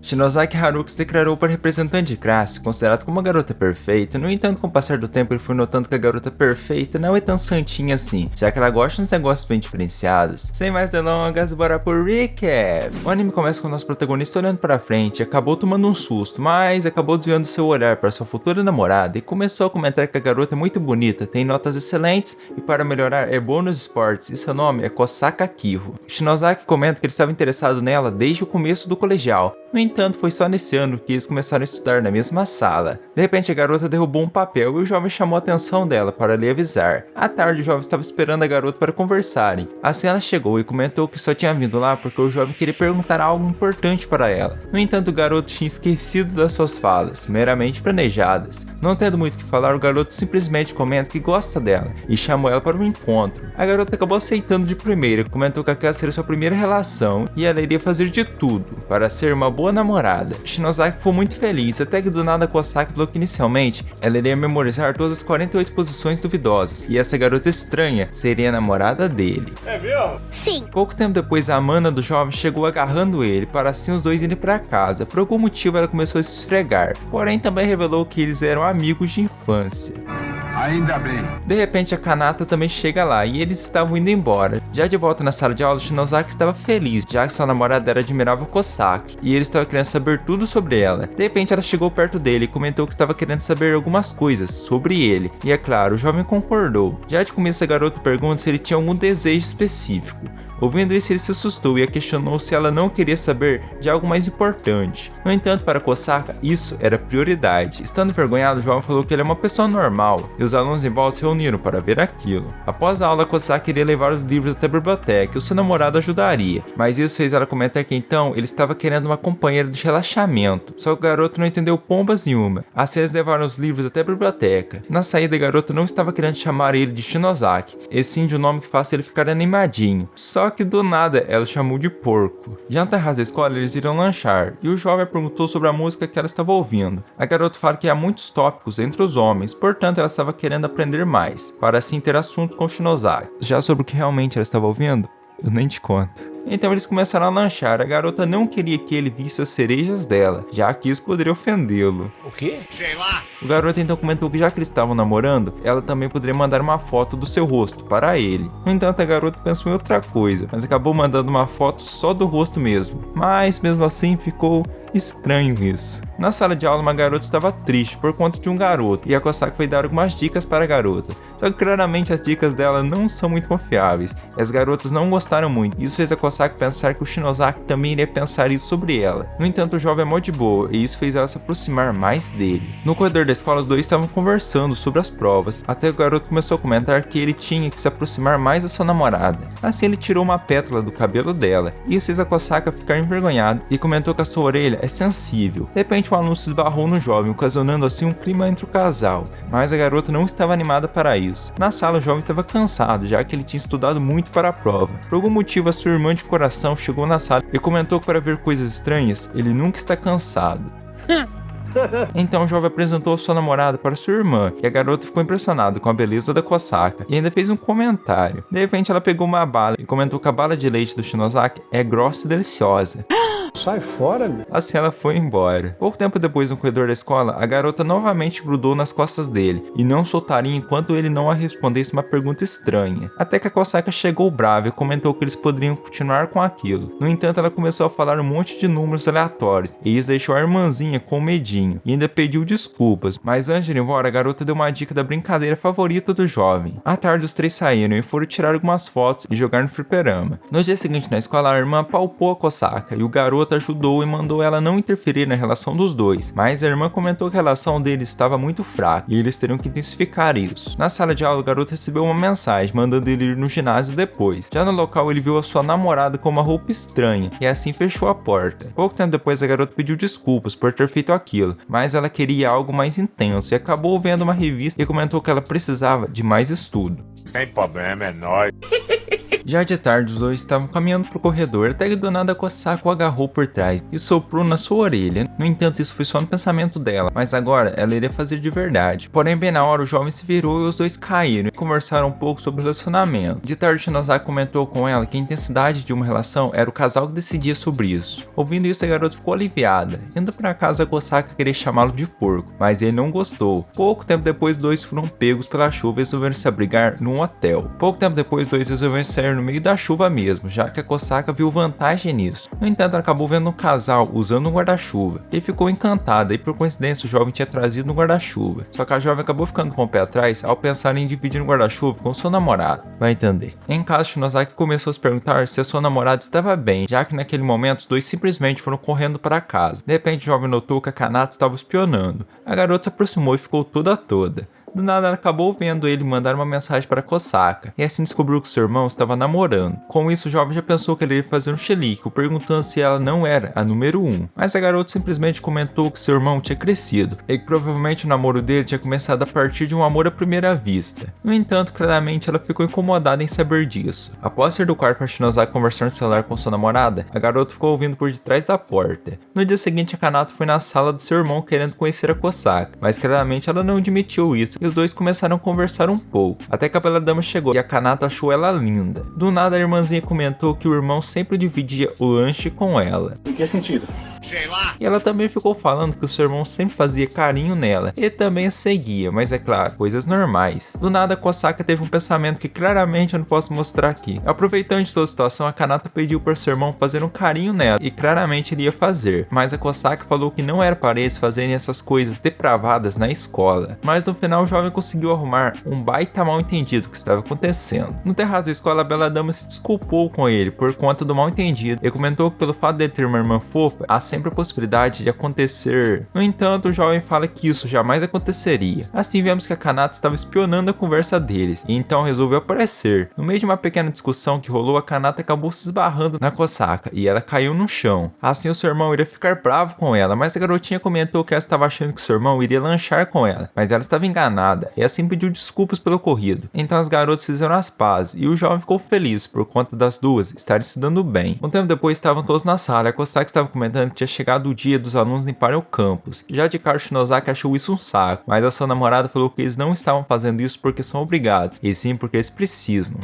Shinozaki Haruki se declarou para representante de classe, considerado como uma garota perfeita. No entanto, com o passar do tempo ele foi notando que a garota perfeita não é tão santinha assim, já que ela gosta de uns negócios bem diferenciados. Sem mais delongas, bora pro recap! O anime começa com o nosso protagonista olhando para frente e acabou tomando um susto, mas acabou desviando seu olhar para sua futura namorada e começou a comentar que a garota é muito bonita, tem notas excelentes e para melhorar é boa nos esportes e seu nome é Kosaka Kiho. Shinozaki comenta que ele estava interessado nela desde o começo do colegial. No entanto, foi só nesse ano que eles começaram a estudar na mesma sala. De repente, a garota derrubou um papel e o jovem chamou a atenção dela para lhe avisar. À tarde, o jovem estava esperando a garota para conversarem. Assim, ela chegou e comentou que só tinha vindo lá porque o jovem queria perguntar algo importante para ela. No entanto, o garoto tinha esquecido das suas falas, meramente planejadas. Não tendo muito o que falar, o garoto simplesmente comenta que gosta dela e chamou ela para um encontro. A garota acabou aceitando de primeira, comentou que aquela seria sua primeira relação e ela iria fazer de tudo para ser uma boa namorada. Shinozaki ficou muito feliz, até que do nada Kosaka falou que inicialmente ela iria memorizar todas as 48 posições duvidosas e essa garota estranha seria a namorada dele. É mesmo? Sim. Pouco tempo depois, a Amanda do jovem chegou agarrando ele para assim os dois irem para casa. Por algum motivo ela começou a se esfregar, porém também revelou que eles eram amigos de infância. Ainda bem. De repente a Kanata também chega lá e eles estavam indo embora. Já de volta na sala de aula, Shinozaki estava feliz, já que sua namorada era admirava Kosaki e ele estava querendo saber tudo sobre ela. De repente ela chegou perto dele e comentou que estava querendo saber algumas coisas sobre ele. E é claro, o jovem concordou. Já de começo a garota pergunta se ele tinha algum desejo específico. Ouvindo isso, ele se assustou e a questionou se ela não queria saber de algo mais importante. No entanto, para Kosaka, isso era prioridade. Estando envergonhado, o jovem falou que ele é uma pessoa normal e os alunos em volta se reuniram para ver aquilo. Após a aula, Kosaka queria levar os livros até a biblioteca e o seu namorado ajudaria, mas isso fez ela comentar que então ele estava querendo uma companheira de relaxamento. Só que o garoto não entendeu pombas nenhuma. Assim eles levaram os livros até a biblioteca. Na saída, a garota não estava querendo chamar ele de Shinozaki, e sim de um nome que faça ele ficar animadinho. Só que do nada ela chamou de porco. Já na terraça da escola eles iriam lanchar e o jovem perguntou sobre a música que ela estava ouvindo. A garota fala que há muitos tópicos entre os homens, portanto ela estava querendo aprender mais, para assim ter assuntos com Shinozaki. Já sobre o que realmente ela estava ouvindo, eu nem te conto. Então eles começaram a lanchar. A garota não queria que ele visse as cerejas dela, já que isso poderia ofendê-lo. O quê? Sei lá. O garoto então comentou que já que eles estavam namorando, ela também poderia mandar uma foto do seu rosto para ele. No entanto, a garota pensou em outra coisa, mas acabou mandando uma foto só do rosto mesmo. Mas mesmo assim ficou estranho isso. Na sala de aula, uma garota estava triste por conta de um garoto, e a Kosaka foi dar algumas dicas para a garota. Só que claramente as dicas dela não são muito confiáveis, e as garotas não gostaram muito. Isso fez a Kosaka pensar que o Shinozaki também iria pensar isso sobre ela. No entanto, o jovem é mó de boa, e isso fez ela se aproximar mais dele. No corredor da escola, os dois estavam conversando sobre as provas, até que o garoto começou a comentar que ele tinha que se aproximar mais da sua namorada. Assim, ele tirou uma pétala do cabelo dela, e isso fez a Kosaka ficar envergonhada, e comentou que a sua orelha é sensível. De repente, um aluno se esbarrou no jovem, ocasionando assim um clima entre o casal, mas a garota não estava animada para isso. Na sala, o jovem estava cansado, já que ele tinha estudado muito para a prova. Por algum motivo, a sua irmã de coração chegou na sala e comentou que para ver coisas estranhas, ele nunca está cansado. Então o jovem apresentou sua namorada para sua irmã, e a garota ficou impressionada com a beleza da Kosaka, e ainda fez um comentário. De repente ela pegou uma bala e comentou que a bala de leite do Shinozaki é grossa e deliciosa. Sai fora, meu. Assim ela foi embora. Pouco tempo depois, no corredor da escola, a garota novamente grudou nas costas dele e não soltaria enquanto ele não a respondesse uma pergunta estranha. Até que a Kosaka chegou brava e comentou que eles poderiam continuar com aquilo. No entanto, ela começou a falar um monte de números aleatórios e isso deixou a irmãzinha com medinho e ainda pediu desculpas. Mas antes de ir embora, a garota deu uma dica da brincadeira favorita do jovem. À tarde, os três saíram e foram tirar algumas fotos e jogar no fliperama. No dia seguinte, na escola, a irmã apalpou a Kosaka e o garoto ajudou e mandou ela não interferir na relação dos dois, mas a irmã comentou que a relação deles estava muito fraca e eles teriam que intensificar isso. Na sala de aula, o garoto recebeu uma mensagem mandando ele ir no ginásio depois. Já no local, ele viu a sua namorada com uma roupa estranha e assim fechou a porta. Pouco tempo depois, a garota pediu desculpas por ter feito aquilo, mas ela queria algo mais intenso e acabou vendo uma revista e comentou que ela precisava de mais estudo. Sem problema, é nóis. Já de tarde, os dois estavam caminhando pro corredor, até que do nada Kosaka o agarrou por trás e soprou na sua orelha. No entanto, isso foi só no pensamento dela, mas agora ela iria fazer de verdade. Porém, bem na hora, o jovem se virou e os dois caíram e conversaram um pouco sobre o relacionamento. De tarde, Shinozaki comentou com ela que a intensidade de uma relação era o casal que decidia sobre isso. Ouvindo isso, a garota ficou aliviada. Indo pra casa, Kosaka queria chamá-lo de porco, mas ele não gostou. Pouco tempo depois, dois foram pegos pela chuva e resolveram se abrigar num hotel. Pouco tempo depois, dois resolveram sair no meio da chuva mesmo, já que a Kosaka viu vantagem nisso. No entanto, ela acabou vendo um casal usando um guarda-chuva e ficou encantada, e por coincidência o jovem tinha trazido um guarda-chuva. Só que a jovem acabou ficando com o pé atrás ao pensar em dividir um guarda-chuva com seu namorado. Vai entender. Em casa, Shinozaki começou a se perguntar se a sua namorada estava bem, já que naquele momento os dois simplesmente foram correndo para casa. De repente, o jovem notou que a Kanata estava espionando. A garota se aproximou e ficou toda. Do nada, ela acabou vendo ele mandar uma mensagem para Kosaka, e assim descobriu que seu irmão estava namorando. Com isso, o jovem já pensou que ele ia fazer um chilique, perguntando se ela não era a número 1. Mas a garota simplesmente comentou que seu irmão tinha crescido, e que provavelmente o namoro dele tinha começado a partir de um amor à primeira vista. No entanto, claramente ela ficou incomodada em saber disso. Após sair do quarto para Shinozaki conversar no celular com sua namorada, a garota ficou ouvindo por detrás da porta. No dia seguinte, a Kanata foi na sala do seu irmão querendo conhecer a Kosaka, mas claramente ela não admitiu isso, e os dois começaram a conversar um pouco, até que a bela dama chegou e a Kanata achou ela linda. Do nada, a irmãzinha comentou que o irmão sempre dividia o lanche com ela. Em que sentido? Sei lá. E ela também ficou falando que o seu irmão sempre fazia carinho nela e também a seguia, mas é claro, coisas normais. Do nada, Kosaka teve um pensamento que claramente eu não posso mostrar aqui. Aproveitando de toda a situação, a Kanata pediu para seu irmão fazer um carinho nela e claramente ele ia fazer, mas a Kosaka falou que não era para eles fazerem essas coisas depravadas na escola. Mas no final, o jovem conseguiu arrumar um baita mal entendido que estava acontecendo. No terraço da escola, a bela dama se desculpou com ele por conta do mal entendido e comentou que pelo fato de ele ter uma irmã fofa, sempre a possibilidade de acontecer. No entanto, o jovem fala que isso jamais aconteceria. Assim, vemos que a Kanata estava espionando a conversa deles, e então resolveu aparecer. No meio de uma pequena discussão que rolou, a Kanata acabou se esbarrando na Kosaka, e ela caiu no chão. Assim, o seu irmão iria ficar bravo com ela, mas a garotinha comentou que ela estava achando que seu irmão iria lanchar com ela, mas ela estava enganada, e assim pediu desculpas pelo ocorrido. Então as garotas fizeram as pazes, e o jovem ficou feliz por conta das duas estarem se dando bem. Um tempo depois, estavam todos na sala, e a Kosaka estava comentando que tinha chegado o dia dos alunos limparem o campus. Já de cara, Shinozaki achou isso um saco, mas a sua namorada falou que eles não estavam fazendo isso porque são obrigados, e sim porque eles precisam.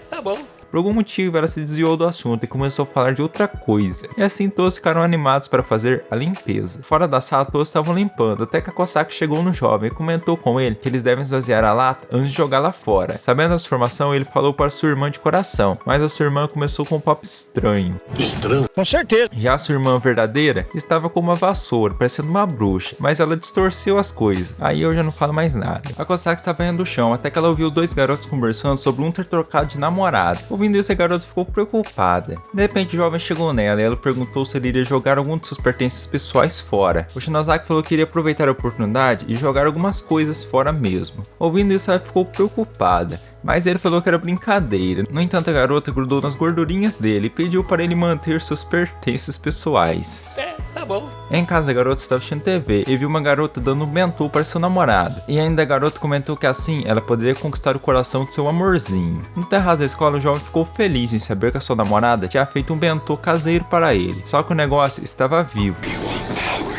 Tá bom. Por algum motivo, ela se desviou do assunto e começou a falar de outra coisa. E assim todos ficaram animados para fazer a limpeza. Fora da sala, todos estavam limpando, até que a Kosaka chegou no jovem e comentou com ele que eles devem esvaziar a lata antes de jogá-la fora. Sabendo da transformação, ele falou para sua irmã de coração, mas a sua irmã começou com um papo estranho. Estranho? Com certeza. Já a sua irmã verdadeira estava com uma vassoura, parecendo uma bruxa, mas ela distorceu as coisas. Aí eu já não falo mais nada. A Kosaka estava indo do chão, até que ela ouviu dois garotos conversando sobre um ter trocado de namorado. Ouvindo isso, a garota ficou preocupada. De repente, o jovem chegou nela e ela perguntou se ele iria jogar algum de seus pertences pessoais fora. O Shinozaki falou que iria aproveitar a oportunidade e jogar algumas coisas fora mesmo. Ouvindo isso, ela ficou preocupada, mas ele falou que era brincadeira. No entanto, a garota grudou nas gordurinhas dele e pediu para ele manter seus pertences pessoais. Tá bom. Em casa, a garota estava assistindo TV e viu uma garota dando um bentô para seu namorado. E ainda a garota comentou que assim ela poderia conquistar o coração de seu amorzinho. No terraço da escola, o jovem ficou feliz em saber que a sua namorada tinha feito um bentô caseiro para ele. Só que o negócio estava vivo.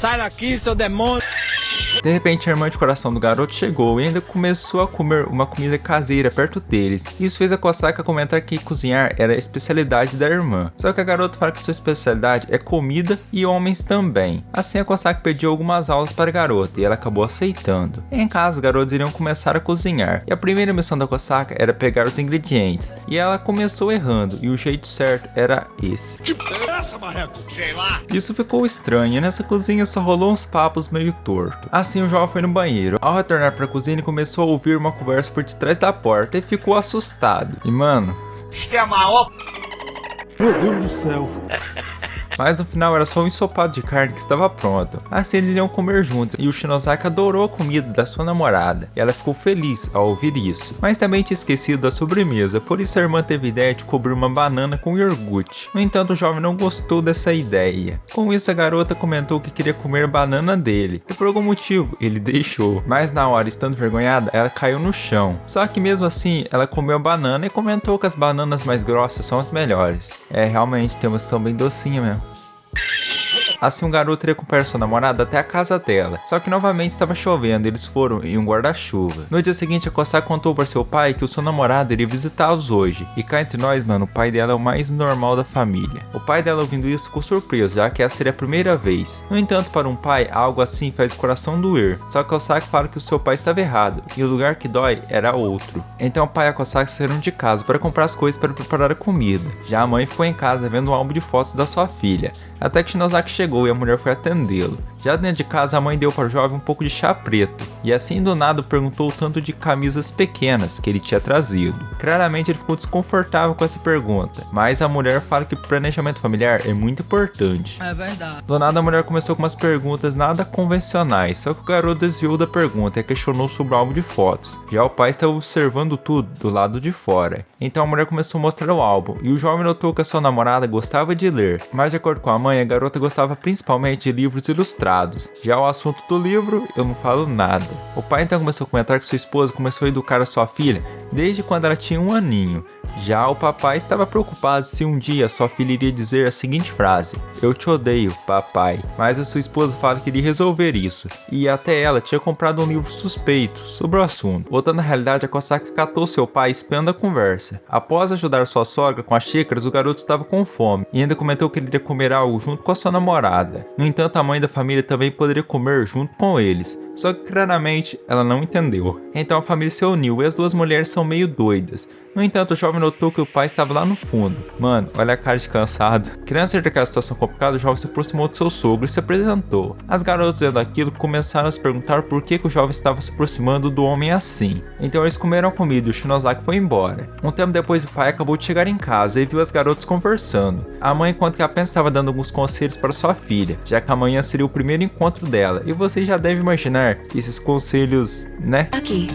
Sai daqui, seu demônio! De repente, a irmã de coração do garoto chegou e ainda começou a comer uma comida caseira perto deles. Isso fez a Kosaka comentar que cozinhar era a especialidade da irmã. Só que a garota fala que sua especialidade é comida e homens também. Assim, a Kosaka pediu algumas aulas para a garota e ela acabou aceitando. Em casa, os garotos iriam começar a cozinhar. E a primeira missão da Kosaka era pegar os ingredientes. E ela começou errando, e o jeito certo era esse. Essa, marreco? Sei lá. Isso ficou estranho, e nessa cozinha só rolou uns papos meio torto. Assim, o jovem foi no banheiro. Ao retornar pra cozinha, ele começou a ouvir uma conversa por detrás da porta e ficou assustado. E mano... Isto é a maior... Meu Deus do céu. Mas no final era só um ensopado de carne que estava pronto. Assim eles iriam comer juntos e o Shinozaki adorou a comida da sua namorada e ela ficou feliz ao ouvir isso. Mas também tinha esquecido da sobremesa, por isso a irmã teve a ideia de cobrir uma banana com iogurte. No entanto, o jovem não gostou dessa ideia. Com isso, a garota comentou que queria comer a banana dele e por algum motivo ele deixou. Mas na hora, estando envergonhada, ela caiu no chão. Só que mesmo assim, ela comeu a banana e comentou que as bananas mais grossas são as melhores. Realmente tem uma são bem docinha mesmo. Assim o garoto iria acompanhar sua namorada até a casa dela, só que novamente estava chovendo e eles foram em um guarda-chuva. No dia seguinte, a Kosaka contou para seu pai que o seu namorado iria visitá-los hoje, e cá entre nós, mano, o pai dela é o mais normal da família. O pai dela ouvindo isso ficou surpreso, já que essa seria a primeira vez. No entanto, para um pai, algo assim faz o coração doer, só que a Kosaka fala que o seu pai estava errado, e o lugar que dói era outro. Então o pai e a Kosaka saíram de casa para comprar as coisas para preparar a comida. Já a mãe ficou em casa vendo um álbum de fotos da sua filha, até que Shinozaki chegou e a mulher foi atendê-lo. Já dentro de casa, a mãe deu para o jovem um pouco de chá preto, e assim do nada perguntou o tanto de camisas pequenas que ele tinha trazido. Claramente ele ficou desconfortável com essa pergunta, mas a mulher fala que planejamento familiar é muito importante. É verdade. Do nada a mulher começou com umas perguntas nada convencionais, só que o garoto desviou da pergunta e questionou sobre o álbum de fotos. Já o pai estava observando tudo do lado de fora, então a mulher começou a mostrar o álbum, e o jovem notou que a sua namorada gostava de ler, mas de acordo com a mãe, a garota gostava principalmente de livros ilustrados. Já o assunto do livro, eu não falo nada. O pai então começou a comentar que sua esposa começou a educar a sua filha desde quando ela tinha 1 aninho. Já o papai estava preocupado se um dia sua filha iria dizer a seguinte frase: "Eu te odeio, papai." Mas a sua esposa fala que iria resolver isso, e até ela tinha comprado um livro suspeito sobre o assunto. Voltando à realidade, a Kosaka catou seu pai espiando a conversa. Após ajudar sua sogra com as xícaras, o garoto estava com fome e ainda comentou que ele iria comer algo junto com a sua namorada. No entanto, a mãe da família também poderia comer junto com eles, só que claramente ela não entendeu. Então a família se uniu e as duas mulheres são meio doidas. No entanto, o jovem notou que o pai estava lá no fundo. Mano, olha a cara de cansado. Querendo sair daquela situação complicada, o jovem se aproximou do seu sogro e se apresentou. As garotas vendo aquilo começaram a se perguntar por que o jovem estava se aproximando do homem assim. Então eles comeram a comida e o Shinozaki foi embora. Um tempo depois, o pai acabou de chegar em casa e viu as garotas conversando. A mãe conta que apenas estava dando alguns conselhos para sua filha, já que amanhã seria o primeiro encontro dela, e vocês já devem imaginar esses conselhos, né? Aqui.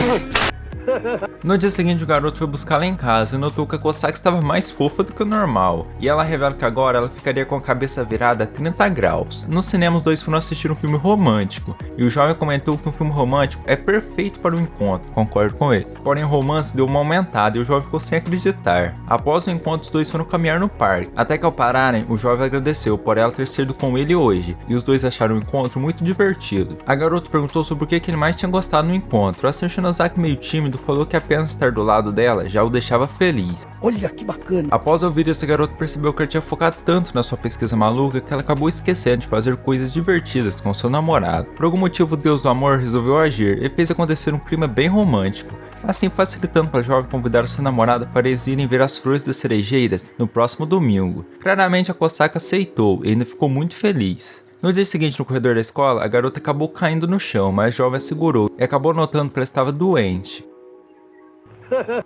No dia seguinte, o garoto foi buscá-la em casa e notou que a Kosaka estava mais fofa do que o normal, e ela revela que agora ela ficaria com a cabeça virada a 30 graus. No cinema, os dois foram assistir um filme romântico, e o jovem comentou que um filme romântico é perfeito para o encontro, concordo com ele. Porém, o romance deu uma aumentada e o jovem ficou sem acreditar. Após o encontro, os dois foram caminhar no parque, até que ao pararem, o jovem agradeceu por ela ter sido com ele hoje, e os dois acharam o encontro muito divertido. A garota perguntou sobre o que ele mais tinha gostado no encontro, assim o Shinozaki, meio tímido, falou que apenas estar do lado dela já o deixava feliz. Olha que bacana. Após ouvir isso, a garota percebeu que ela tinha focado tanto na sua pesquisa maluca que ela acabou esquecendo de fazer coisas divertidas com seu namorado. Por algum motivo, o deus do amor resolveu agir e fez acontecer um clima bem romântico, assim facilitando para a jovem convidar sua namorada para eles irem ver as flores das cerejeiras no próximo domingo. Claramente a Kosaka aceitou e ainda ficou muito feliz. No dia seguinte, no corredor da escola, a garota acabou caindo no chão, mas a jovem a segurou e acabou notando que ela estava doente.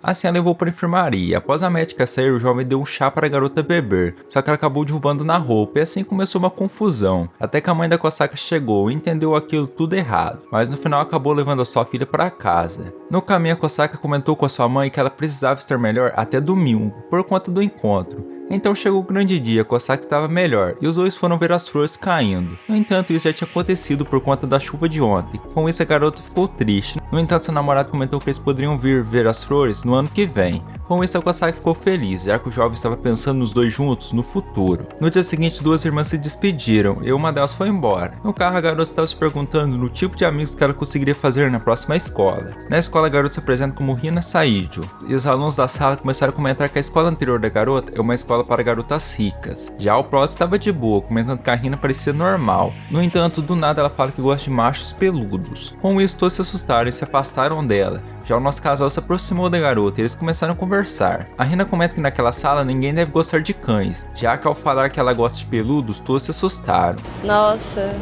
Assim ela levou para a enfermaria. Após a médica sair, o jovem deu um chá para a garota beber, só que ela acabou derrubando na roupa e assim começou uma confusão, até que a mãe da Kosaka chegou e entendeu aquilo tudo errado, mas no final acabou levando a sua filha para casa. No caminho, a Kosaka comentou com a sua mãe que ela precisava estar melhor até domingo, por conta do encontro. Então chegou o grande dia, Kosaka estava melhor e os dois foram ver as flores caindo. No entanto, isso já tinha acontecido por conta da chuva de ontem. Com isso, a garota ficou triste. No entanto, seu namorado comentou que eles poderiam vir ver as flores no ano que vem. Com isso, a Kosaka ficou feliz, já que o jovem estava pensando nos dois juntos no futuro. No dia seguinte, duas irmãs se despediram e uma delas foi embora. No carro, a garota estava se perguntando no tipo de amigos que ela conseguiria fazer na próxima escola. Na escola, a garota se apresenta como Rina Saijo, e os alunos da sala começaram a comentar que a escola anterior da garota é uma escola para garotas ricas. Já o Prot estava de boa, comentando que a Rina parecia normal. No entanto, do nada ela fala que gosta de machos peludos. Com isso, todos se assustaram e se afastaram dela. Já o nosso casal se aproximou da garota e eles começaram a conversar. A Rina comenta que naquela sala ninguém deve gostar de cães, já que ao falar que ela gosta de peludos, todos se assustaram. Nossa.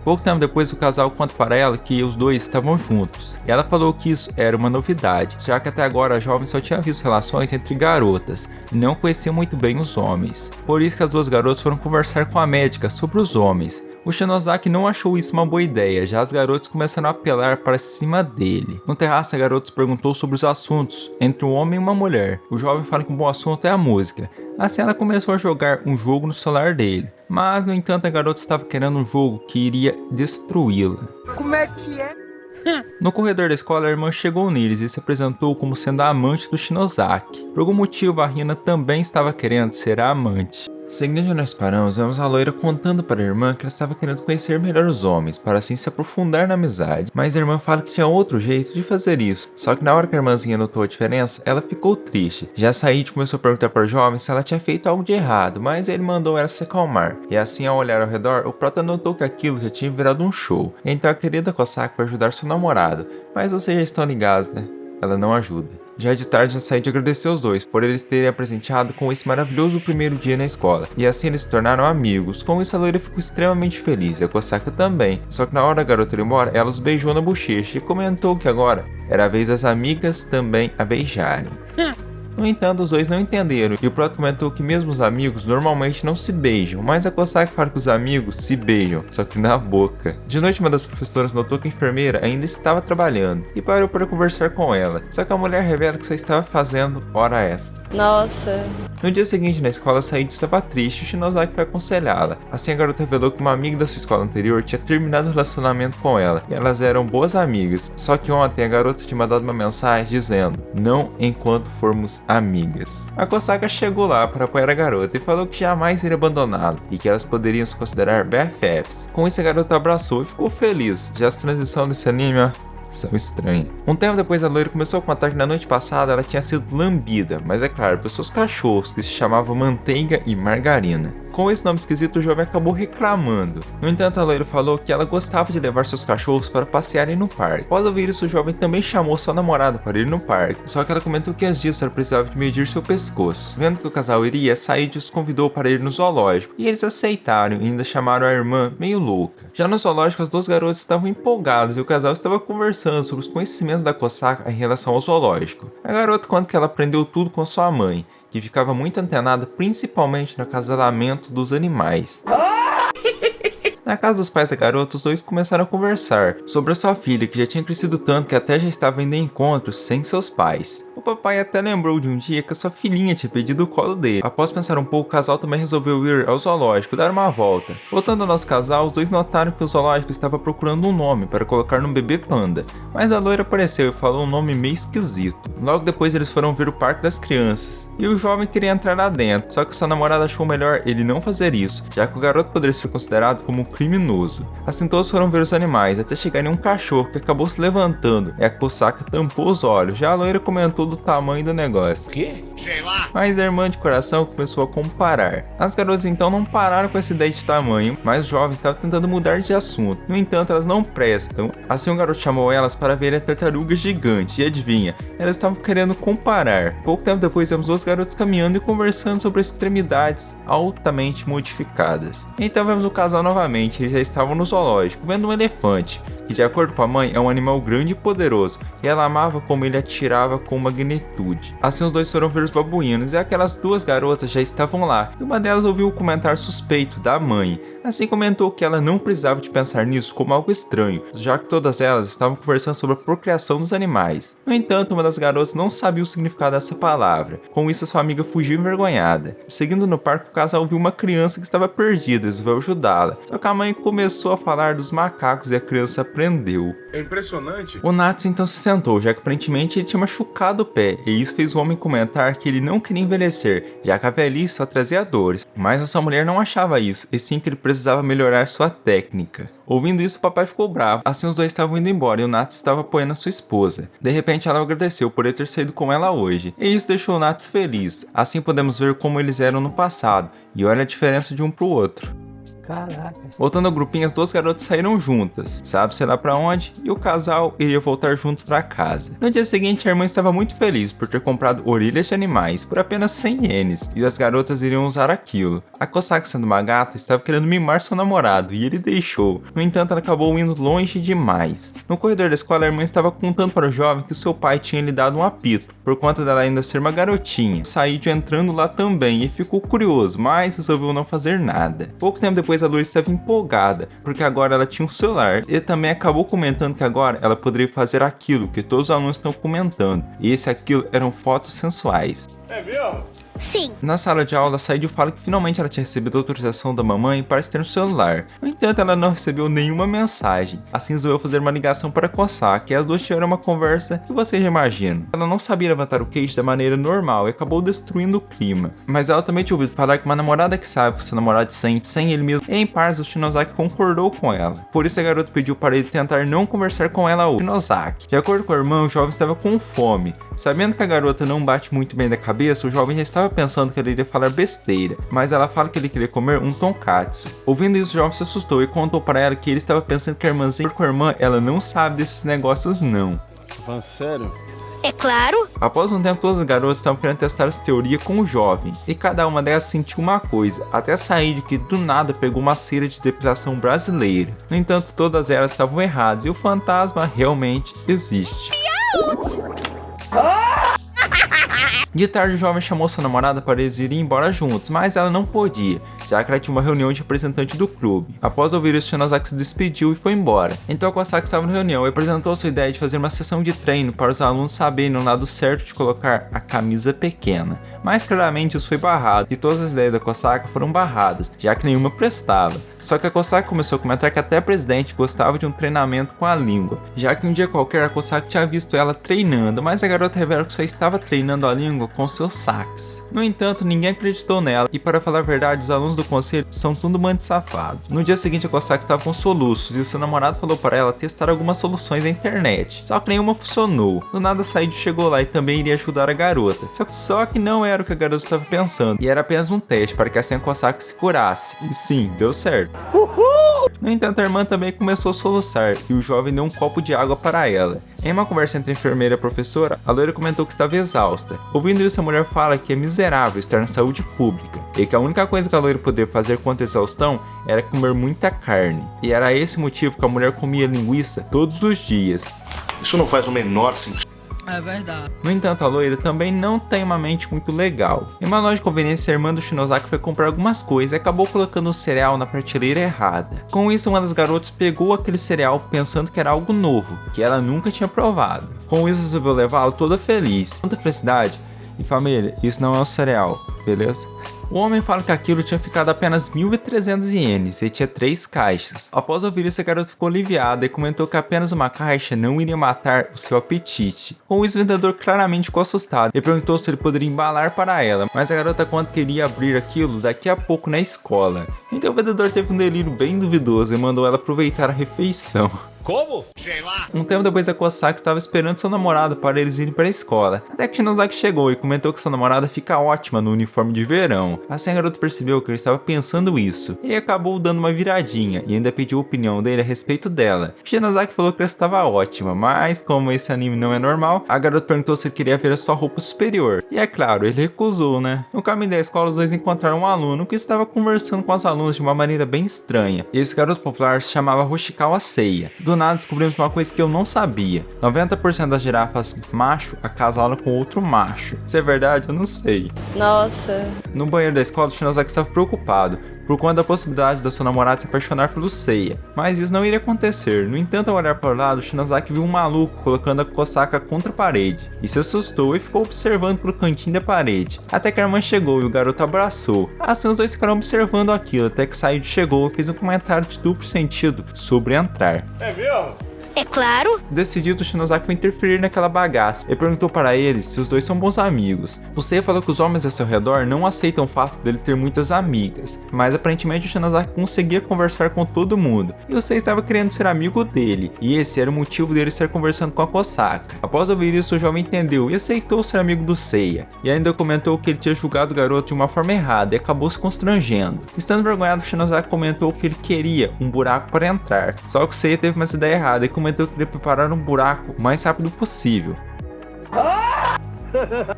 Pouco tempo depois, o casal conta para ela que os dois estavam juntos. E ela falou que isso era uma novidade, já que até agora a jovem só tinha visto relações entre garotas e não conhecia muito bem os homens. Por isso que as duas garotas foram conversar com a médica sobre os homens. O Shinozaki não achou isso uma boa ideia, já as garotas começaram a apelar para cima dele. No terraço, a garota perguntou sobre os assuntos entre um homem e uma mulher. O jovem fala que um bom assunto é a música. Assim ela começou a jogar um jogo no celular dele. Mas, no entanto, a garota estava querendo um jogo que iria destruí-la. Como é que é? No corredor da escola, a irmã chegou neles e se apresentou como sendo a amante do Shinozaki. Por algum motivo, a Rina também estava querendo ser a amante. Seguindo onde nós paramos, vemos a loira contando para a irmã que ela estava querendo conhecer melhor os homens, para assim se aprofundar na amizade. Mas a irmã fala que tinha outro jeito de fazer isso. Só que na hora que a irmãzinha notou a diferença, ela ficou triste. Já Said começou a perguntar para o jovem se ela tinha feito algo de errado, mas ele mandou ela se acalmar. E assim, ao olhar ao redor, o prota notou que aquilo já tinha virado um show. Então a querida Kosaki foi ajudar seu namorado. Mas vocês já estão ligados, né? Ela não ajuda. Já de tarde, Said agradeceu os dois por eles terem apresenteado com esse maravilhoso primeiro dia na escola, e assim eles se tornaram amigos. Com isso, a loira ficou extremamente feliz, e a Kosaka também. Só que na hora da garota ir embora, ela os beijou na bochecha e comentou que agora era a vez das amigas também a beijarem. No entanto, os dois não entenderam, e o Proto comentou que mesmo os amigos normalmente não se beijam, mas a Kosaki fala que os amigos se beijam, só que na boca. De noite, uma das professoras notou que a enfermeira ainda estava trabalhando, e parou para conversar com ela, só que a mulher revela que só estava fazendo hora extra. Nossa. No dia seguinte, na escola, Said estava triste e o Shinozaki foi aconselhá-la. Assim, a garota revelou que uma amiga da sua escola anterior tinha terminado o relacionamento com ela, e elas eram boas amigas. Só que ontem, a garota tinha mandado uma mensagem dizendo: não enquanto formos amigas. A Kosaka chegou lá para apoiar a garota e falou que jamais iria abandoná-la, e que elas poderiam se considerar BFFs. Com isso, a garota abraçou e ficou feliz. Já a transição desse anime, ó, são estranhas. Um tempo depois, a loira começou a contar que na noite passada ela tinha sido lambida, mas é claro, por seus cachorros, que se chamavam Manteiga e Margarina. Com esse nome esquisito, o jovem acabou reclamando. No entanto, a loira falou que ela gostava de levar seus cachorros para passearem no parque. Após ouvir isso, o jovem também chamou sua namorada para ir no parque, só que ela comentou que às dias ela precisava de medir seu pescoço. Vendo que o casal iria, Said os convidou para ir no zoológico, e eles aceitaram e ainda chamaram a irmã meio louca. Já no zoológico, as duas garotas estavam empolgadas e o casal estava conversando sobre os conhecimentos da Kosaka em relação ao zoológico. A garota conta que ela aprendeu tudo com sua mãe, que ficava muito antenada principalmente no acasalamento dos animais. Na casa dos pais da garota, os dois começaram a conversar sobre a sua filha, que já tinha crescido tanto que até já estava indo em encontros sem seus pais. O papai até lembrou de um dia que a sua filhinha tinha pedido o colo dele. Após pensar um pouco, o casal também resolveu ir ao zoológico, dar uma volta. Voltando ao nosso casal, os dois notaram que o zoológico estava procurando um nome para colocar no bebê panda, mas a loira apareceu e falou um nome meio esquisito. Logo depois eles foram ver o parque das crianças, e o jovem queria entrar lá dentro, só que sua namorada achou melhor ele não fazer isso, já que o garoto poderia ser considerado como um criminoso. Assim todos foram ver os animais, até chegar em um cachorro que acabou se levantando, e a Kosaka tampou os olhos. Já a loira comentou do tamanho do negócio. Quê? Sei lá. Mas a irmã de coração começou a comparar. As garotas então não pararam com essa ideia de tamanho, mas o jovem estava tentando mudar de assunto. No entanto, elas não prestam. Assim o garoto chamou elas para ver a tartaruga gigante, e adivinha, elas estavam querendo comparar. Pouco tempo depois vemos duas garotas caminhando e conversando sobre extremidades altamente modificadas. Então vemos o casal novamente, eles já estavam no zoológico, vendo um elefante, que de acordo com a mãe é um animal grande e poderoso, e ela amava como ele atirava com magnitude. Assim os dois foram ver os babuínos, e aquelas duas garotas já estavam lá, e uma delas ouviu o comentário suspeito da mãe. Assim comentou que ela não precisava de pensar nisso como algo estranho, já que todas elas estavam conversando sobre a procriação dos animais. No entanto, uma das garotas não sabia o significado dessa palavra. Com isso, sua amiga fugiu envergonhada. Seguindo no parque, o casal viu uma criança que estava perdida e resolveu ajudá-la. Só que a mãe começou a falar dos macacos e a criança aprendeu. É impressionante. O Natsu então se sentou, já que aparentemente ele tinha machucado o pé, e isso fez o homem comentar que ele não queria envelhecer, já que a velhice só trazia dores. Mas a sua mulher não achava isso, e sim que ele precisava melhorar sua técnica. Ouvindo isso, o papai ficou bravo. Assim os dois estavam indo embora e o Natsu estava apoiando a sua esposa. De repente ela agradeceu por ele ter saído com ela hoje, e isso deixou o Natsu feliz. Assim podemos ver como eles eram no passado, e olha a diferença de um pro outro. Caraca. Voltando ao grupinho, as duas garotas saíram juntas, sabe-se lá pra onde, e o casal iria voltar juntos pra casa. No dia seguinte, a irmã estava muito feliz por ter comprado orelhas de animais por apenas 100 ienes, e as garotas iriam usar aquilo. A Kosaki, sendo uma gata, estava querendo mimar seu namorado, e ele deixou. No entanto, ela acabou indo longe demais. No corredor da escola, a irmã estava contando para o jovem que o seu pai tinha lhe dado um apito, por conta dela ainda ser uma garotinha. Saiu entrando lá também e ficou curioso, mas resolveu não fazer nada. Pouco tempo depois, a Loira estava empolgada, porque agora ela tinha um celular, e também acabou comentando que agora ela poderia fazer aquilo que todos os alunos estão comentando, e aquilo eram fotos sensuais. É mesmo? Sim. Na sala de aula, Said fala que finalmente ela tinha recebido a autorização da mamãe para ter um celular. No entanto, ela não recebeu nenhuma mensagem. Assim, resolveu fazer uma ligação para Kosaki e as duas tiveram uma conversa que vocês já imaginam. Ela não sabia levantar o queixo da maneira normal e acabou destruindo o clima. Mas ela também tinha ouvido falar que uma namorada que sabe o que seu namorado sente sem ele mesmo. E em partes, o Shinozaki concordou com ela. Por isso, a garota pediu para ele tentar não conversar com ela hoje. Shinozaki. De acordo com a irmã, o jovem estava com fome. Sabendo que a garota não bate muito bem da cabeça, o jovem já estava pensando que ele iria falar besteira, mas ela fala que ele queria comer um tonkatsu. Ouvindo isso, o jovem se assustou e contou para ela que ele estava pensando que a irmãzinha, com a irmã, ela não sabe desses negócios não. Você falando sério? É claro. Após um tempo, todas as garotas estavam querendo testar essa teoria com o jovem, e cada uma delas sentiu uma coisa, até Said que do nada pegou uma cera de depilação brasileira. No entanto, todas elas estavam erradas e o fantasma realmente existe. De tarde, o jovem chamou sua namorada para eles irem embora juntos, mas ela não podia, já que ela tinha uma reunião de representante do clube. Após ouvir isso, Shinozaki se despediu e foi embora. Então a Kosaki estava na reunião e apresentou sua ideia de fazer uma sessão de treino para os alunos saberem o lado certo de colocar a camisa pequena. Mas claramente isso foi barrado, e todas as ideias da Kosaki foram barradas, já que nenhuma prestava. Só que a Kosaki começou a comentar que até a presidente gostava de um treinamento com a língua, já que um dia qualquer a Kosaki tinha visto ela treinando, mas a garota revela que só estava treinando a língua com seus saques. No entanto, ninguém acreditou nela, e para falar a verdade, os alunos do conselho são tudo bando de safado. No dia seguinte, a Kosaki estava com soluços, e o seu namorado falou para ela testar algumas soluções na internet, só que nenhuma funcionou. Do nada, Said chegou lá e também iria ajudar a garota, só que não era o que a garota estava pensando, e era apenas um teste para que assim a Kosaki se curasse, e sim, deu certo. No entanto, a irmã também começou a soluçar, e o jovem deu um copo de água para ela. Em uma conversa entre a enfermeira e a professora, a loira comentou que estava exausta. Ouvindo isso, a mulher fala que é miserável estar na saúde pública, e que a única coisa que a loira poderia fazer contra a exaustão era comer muita carne. E era esse motivo que a mulher comia linguiça todos os dias. Isso não faz o menor sentido. É verdade. No entanto, a loira também não tem uma mente muito legal. Em uma loja de conveniência, a irmã do Shinozaki foi comprar algumas coisas e acabou colocando o cereal na prateleira errada. Com isso, uma das garotas pegou aquele cereal pensando que era algo novo, que ela nunca tinha provado. Com isso, resolveu levá-lo toda feliz. Tanta felicidade. E família, isso não é um cereal, beleza? O homem fala que aquilo tinha ficado apenas 1.300 ienes e tinha 3 caixas. Após ouvir isso, a garota ficou aliviada e comentou que apenas uma caixa não iria matar o seu apetite. Com isso, o vendedor claramente ficou assustado e perguntou se ele poderia embalar para ela, mas a garota conta que iria abrir aquilo daqui a pouco na escola. Então o vendedor teve um delírio bem duvidoso e mandou ela aproveitar a refeição. Como? Sei lá. Um tempo depois, a Kosaki estava esperando seu namorado para eles irem para a escola, até que Shinozaki chegou e comentou que sua namorada fica ótima no uniforme de verão. Assim, a garota percebeu que ele estava pensando isso, e acabou dando uma viradinha, e ainda pediu a opinião dele a respeito dela. Shinozaki falou que ela estava ótima, mas como esse anime não é normal, a garota perguntou se ele queria ver a sua roupa superior, e é claro, ele recusou, né? No caminho da escola, os dois encontraram um aluno que estava conversando com as alunas de uma maneira bem estranha, e esse garoto popular se chamava Hoshikawa Seiya. Do nada, descobrimos uma coisa que eu não sabia: 90% das girafas macho acasalam com outro macho. Se é verdade, eu não sei. Nossa. No banheiro da escola, o Shinozaki estava preocupado por conta da possibilidade da sua namorada se apaixonar pelo Seiya, mas isso não iria acontecer. No entanto, ao olhar para o lado, o Shinozaki viu um maluco colocando a Kosaka contra a parede, e se assustou e ficou observando pelo cantinho da parede, até que a irmã chegou e o garoto abraçou. Assim, os dois ficaram observando aquilo, até que Said chegou e fez um comentário de duplo sentido sobre entrar. É mesmo? É claro. Decidido, o Shinozaki foi interferir naquela bagaça e perguntou para ele se os dois são bons amigos. O Seiya falou que os homens a seu redor não aceitam o fato dele ter muitas amigas, mas aparentemente o Shinozaki conseguia conversar com todo mundo, e o Seiya estava querendo ser amigo dele, e esse era o motivo dele estar conversando com a Kosaka. Após ouvir isso, o jovem entendeu e aceitou ser amigo do Seiya, e ainda comentou que ele tinha julgado o garoto de uma forma errada e acabou se constrangendo. Estando envergonhado, o Shinozaki comentou que ele queria um buraco para entrar, só que o Seiya teve uma ideia errada e comentou que queria preparar um buraco o mais rápido possível.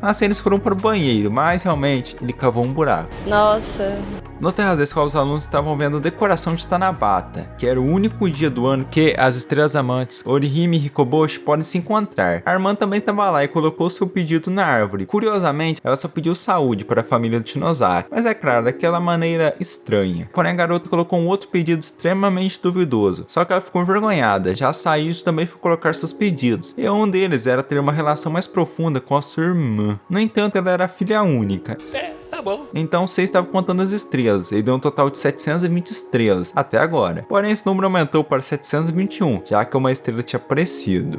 Assim eles foram para o banheiro, mas realmente ele cavou um buraco. Nossa. No terraço da escola, os alunos estavam vendo a decoração de Tanabata, que era o único dia do ano que as estrelas amantes Orihime e Hikoboshi podem se encontrar. A irmã também estava lá e colocou seu pedido na árvore. Curiosamente, ela só pediu saúde para a família do Shinozaki, mas é claro, daquela maneira estranha. Porém, a garota colocou um outro pedido extremamente duvidoso, só que ela ficou envergonhada. Já Saijo também foi colocar seus pedidos, e um deles era ter uma relação mais profunda com a sua irmã. No entanto, ela era filha única. Tá bom. Então você estava contando as estrelas, e deu um total de 720 estrelas, até agora. Porém, esse número aumentou para 721, já que uma estrela tinha aparecido.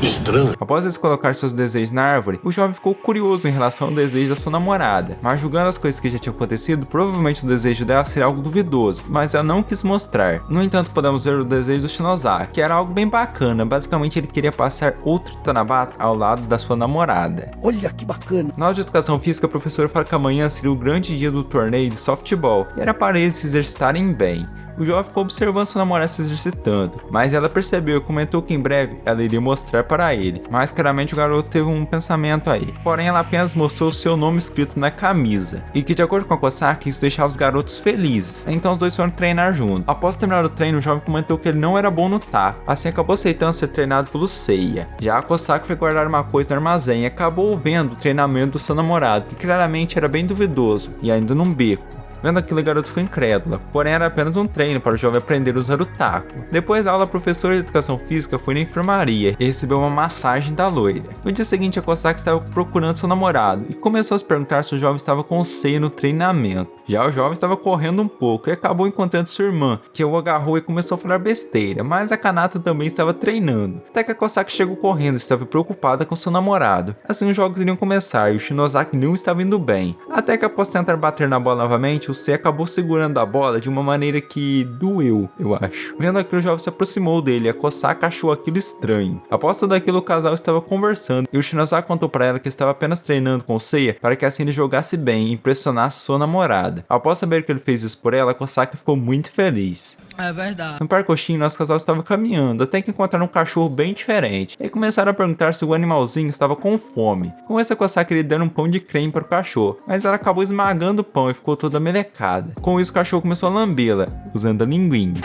Estranho. Após eles colocar seus desejos na árvore, o jovem ficou curioso em relação ao desejo da sua namorada, mas julgando as coisas que já tinham acontecido, provavelmente o desejo dela seria algo duvidoso, mas ela não quis mostrar. No entanto, podemos ver o desejo do Shinozaki, que era algo bem bacana. Basicamente, ele queria passar outro Tanabata ao lado da sua namorada. Olha que bacana. Na aula de educação física, a professora fala que amanhã seria o grande dia do torneio de softball, e era para eles se exercitarem bem. O jovem ficou observando sua namorada se exercitando, mas ela percebeu e comentou que em breve ela iria mostrar para ele. Mas claramente o garoto teve um pensamento aí. Porém, ela apenas mostrou seu nome escrito na camisa, e que de acordo com a Kosaka, isso deixava os garotos felizes. Então os dois foram treinar juntos. Após terminar o treino, o jovem comentou que ele não era bom no taco, assim acabou aceitando ser treinado pelo Seiya. Já a Kosaka foi guardar uma coisa no armazém e acabou vendo o treinamento do seu namorado, que claramente era bem duvidoso, e ainda num beco. Vendo aquilo, o garoto ficou incrédula, porém era apenas um treino para o jovem aprender a usar o taco. Depois da aula, a professora de educação física foi na enfermaria e recebeu uma massagem da loira. No dia seguinte, a Kosaka estava procurando seu namorado e começou a se perguntar se o jovem estava com o Seiya no treinamento. Já o jovem estava correndo um pouco e acabou encontrando sua irmã, que o agarrou e começou a falar besteira, mas a Kanata também estava treinando. Até que a Kosaka chegou correndo e estava preocupada com seu namorado. Assim os jogos iriam começar e o Shinozaki não estava indo bem. Até que após tentar bater na bola novamente, o Seiya acabou segurando a bola de uma maneira que doeu, eu acho. Vendo aquilo, o jovem se aproximou dele e a Kosaka achou aquilo estranho. Após tudo aquilo, o casal estava conversando e o Shinozaki contou para ela que estava apenas treinando com o Seiya para que assim ele jogasse bem e impressionasse sua namorada. Após saber que ele fez isso por ela, a Kosaka ficou muito feliz. É verdade. No parcoxinho, nosso casal estava caminhando, até que encontraram um cachorro bem diferente, e começaram a perguntar se o animalzinho estava com fome. Com isso, a Kosaka lhe deu um pão de creme para o cachorro, mas ela acabou esmagando o pão e ficou toda melecada. Com isso, o cachorro começou a lambê-la, usando a linguinha.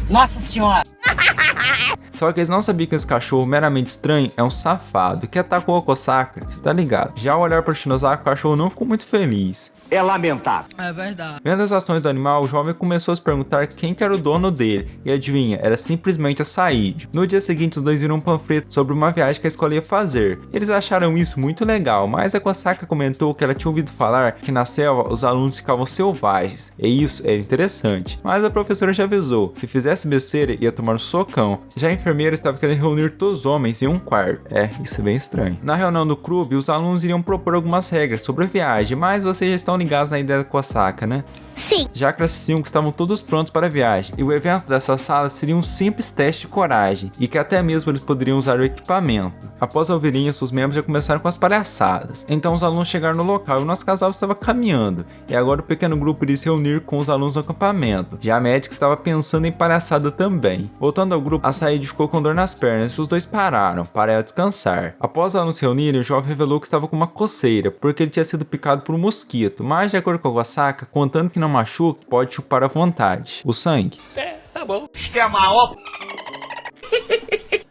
Nossa senhora. Só que eles não sabiam que esse cachorro meramente estranho é um safado que atacou a Kosaka, você tá ligado? Já ao olhar para o Shinozaki, o cachorro não ficou muito feliz. É lamentável. É verdade. Vendo as ações do animal, o jovem começou a se perguntar quem que era o dono dele, e adivinha, era simplesmente a Saijo. No dia seguinte, os dois viram um panfleto sobre uma viagem que a escola ia fazer. Eles acharam isso muito legal, mas a Kosaka comentou que ela tinha ouvido falar que na selva os alunos ficavam selvagens, e isso era interessante. Mas a professora já avisou, se fizesse besteira ia tomar um socão. Já a enfermeira estava querendo reunir todos os homens em um quarto. Isso é bem estranho. Na reunião do clube, os alunos iriam propor algumas regras sobre a viagem, mas vocês já estão ligados na ideia da Kosaka, né? Sim. Já a classe 5 estavam todos prontos para a viagem, e o evento dessa sala seria um simples teste de coragem, e que até mesmo eles poderiam usar o equipamento. Após ouvirem isso, os membros já começaram com as palhaçadas. Então os alunos chegaram no local e o nosso casal estava caminhando, e agora o pequeno grupo iria se reunir com os alunos no acampamento. Já a médica estava pensando em palhaçada também. Voltando ao grupo, a Said ficou com dor nas pernas e os dois pararam para ela descansar. Após os alunos se reunirem, o jovem revelou que estava com uma coceira, porque ele tinha sido picado por um mosquito, mas de acordo com a Kosaka, contando que não machuque, pode chupar à vontade o sangue. Tá bom. Isto é uma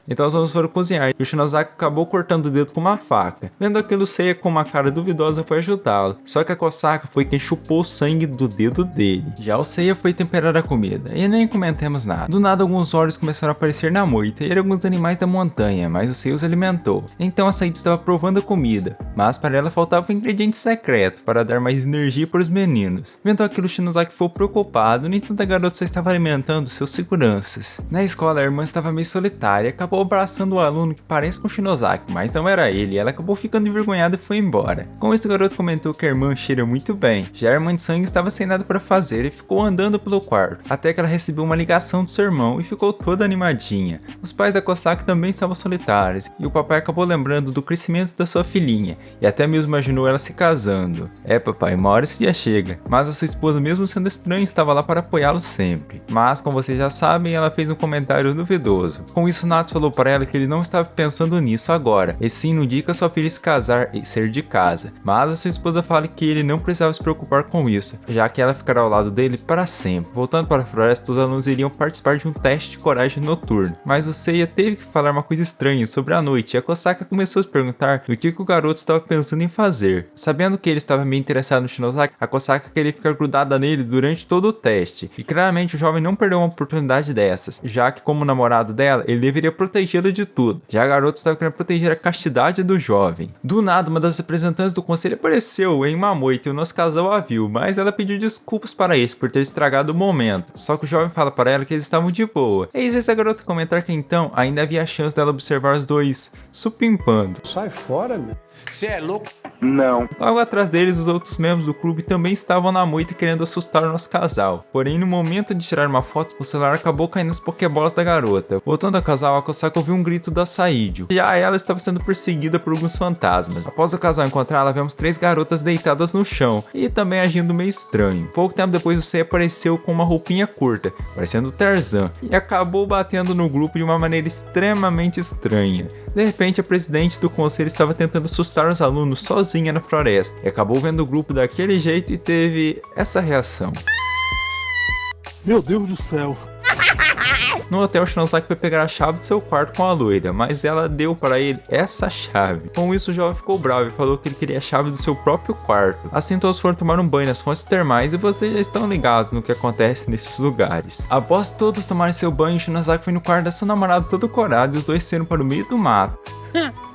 Então os alunos foram cozinhar e o Shinozaki acabou cortando o dedo com uma faca. Vendo aquilo, Seiya com uma cara duvidosa foi ajudá-lo, só que a Kosaka foi quem chupou o sangue do dedo dele. Já o Seiya foi temperar a comida, e nem comentemos nada. Do nada alguns olhos começaram a aparecer na moita e eram alguns animais da montanha, mas o Seiya os alimentou. Então a Saida estava provando a comida, mas para ela faltava um ingrediente secreto para dar mais energia para os meninos. Vendo aquilo, o Shinozaki ficou preocupado, no entanto a garota só estava alimentando seus seguranças. Na escola a irmã estava meio solitária e acabou abraçando o aluno que parece com o Shinozaki, mas não era ele, e ela acabou ficando envergonhada e foi embora. Com isso o garoto comentou que a irmã cheira muito bem. Já a irmã de sangue estava sem nada para fazer e ficou andando pelo quarto, até que ela recebeu uma ligação do seu irmão e ficou toda animadinha. Os pais da Kosaka também estavam solitários, e o papai acabou lembrando do crescimento da sua filhinha, e até mesmo imaginou ela se casando. Papai, uma hora esse dia chega. Mas a sua esposa, mesmo sendo estranha, estava lá para apoiá-lo sempre. Mas, como vocês já sabem, ela fez um comentário duvidoso. Com isso, Nato falou para ela que ele não estava pensando nisso agora, e sim no dia que a sua filha se casar e ser de casa. Mas a sua esposa fala que ele não precisava se preocupar com isso, já que ela ficará ao lado dele para sempre. Voltando para a floresta, os alunos iriam participar de um teste de coragem noturno. Mas o Seiya teve que falar uma coisa estranha sobre a noite, e a Kosaka começou a se perguntar o que o garoto estava pensando em fazer. Sabendo que ele estava meio interessado no Shinozaki, a Kosaka queria ficar grudada nele durante todo o teste, e claramente o jovem não perdeu uma oportunidade dessas, já que como namorado dela, ele deveria protegê-la de tudo. Já a garota estava querendo proteger a castidade do jovem. Do nada, uma das representantes do conselho apareceu em uma moita e o nosso casal a viu, mas ela pediu desculpas para isso por ter estragado o momento. Só que o jovem fala para ela que eles estavam de boa. E isso a garota comentar que então ainda havia a chance dela observar os dois supimpando. Sai fora, meu. Você é louco? Não. Logo atrás deles, os outros membros do clube também estavam na moita querendo assustar o nosso casal. Porém, no momento de tirar uma foto, o celular acabou caindo nas pokébolas da garota. Voltando ao casal, a Kosaka ouviu um grito da Saidio. Já ela estava sendo perseguida por alguns fantasmas. Após o casal encontrá-la, vemos 3 garotas deitadas no chão e também agindo meio estranho. Pouco tempo depois, o Seiya apareceu com uma roupinha curta, parecendo o Tarzan, e acabou batendo no grupo de uma maneira extremamente estranha. De repente, a presidente do conselho estava tentando assustar os alunos sozinha na floresta, e acabou vendo o grupo daquele jeito e teve essa reação. Meu Deus do céu. No hotel, Shinozaki foi pegar a chave do seu quarto com a loira, mas ela deu para ele essa chave. Com isso, o jovem ficou bravo e falou que ele queria a chave do seu próprio quarto. Assim, todos foram tomar um banho nas fontes termais e vocês já estão ligados no que acontece nesses lugares. Após todos tomarem seu banho, Shinozaki foi no quarto da sua namorada todo corado e os dois saíram para o meio do mato.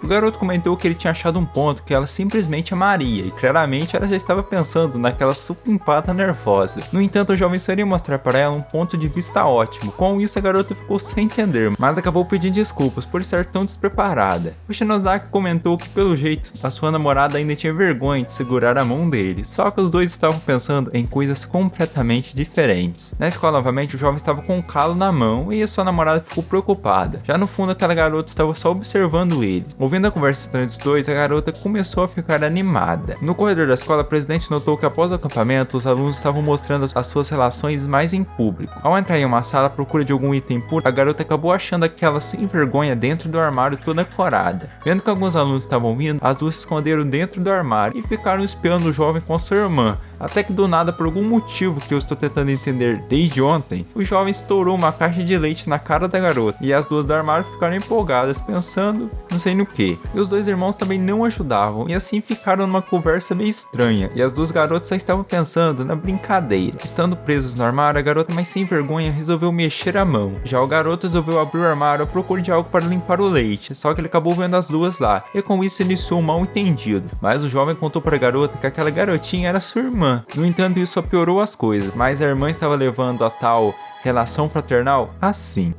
O garoto comentou que ele tinha achado um ponto que ela simplesmente amaria, e claramente ela já estava pensando naquela supimpada nervosa. No entanto, o jovem só iria mostrar para ela um ponto de vista ótimo. Com isso, a garota ficou sem entender, mas acabou pedindo desculpas por estar tão despreparada. O Shinozaki comentou que pelo jeito, a sua namorada ainda tinha vergonha de segurar a mão dele, só que os dois estavam pensando em coisas completamente diferentes. Na escola, novamente, o jovem estava com um calo na mão e a sua namorada ficou preocupada. Já no fundo, aquela garota estava só observando ele. Ouvindo a conversa estranha dos dois, a garota começou a ficar animada. No corredor da escola, a presidente notou que após o acampamento, os alunos estavam mostrando as suas relações mais em público. Ao entrar em uma sala à procura de algum item puro, a garota acabou achando aquela sem vergonha dentro do armário toda corada. Vendo que alguns alunos estavam vindo, as duas se esconderam dentro do armário e ficaram espiando o jovem com a sua irmã. Até que do nada, por algum motivo que eu estou tentando entender desde ontem, o jovem estourou uma caixa de leite na cara da garota, e as duas do armário ficaram empolgadas, pensando não sei no que. E os dois irmãos também não ajudavam, e assim ficaram numa conversa meio estranha, e as duas garotas só estavam pensando na brincadeira. Estando presas no armário, a garota mais sem vergonha resolveu mexer a mão. Já o garoto resolveu abrir o armário à procura de algo para limpar o leite, só que ele acabou vendo as duas lá, e com isso iniciou um mal entendido. Mas o jovem contou para a garota que aquela garotinha era sua irmã. No entanto, isso só piorou as coisas, mas a irmã estava levando a tal relação fraternal assim.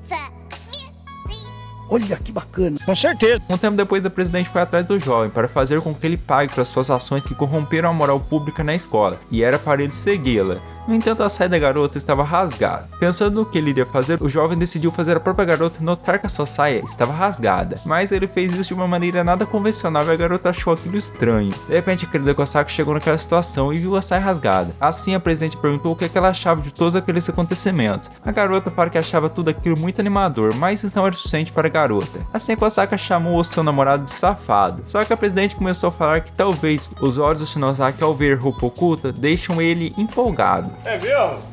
Olha que bacana. Com certeza. Um tempo depois, a presidente foi atrás do jovem para fazer com que ele pague pelas suas ações que corromperam a moral pública na escola, e era para ele segui-la. No entanto, a saia da garota estava rasgada. Pensando no que ele iria fazer, o jovem decidiu fazer a própria garota notar que a sua saia estava rasgada. Mas ele fez isso de uma maneira nada convencional e a garota achou aquilo estranho. De repente, a querida Kosaka chegou naquela situação e viu a saia rasgada. Assim, a presidente perguntou o que ela achava de todos aqueles acontecimentos. A garota falou que achava tudo aquilo muito animador, mas isso não era o suficiente para a garota. Assim, a Kosaka chamou o seu namorado de safado. Só que a presidente começou a falar que talvez os olhos do Shinozaki ao ver roupa oculta deixam ele empolgado. É mesmo?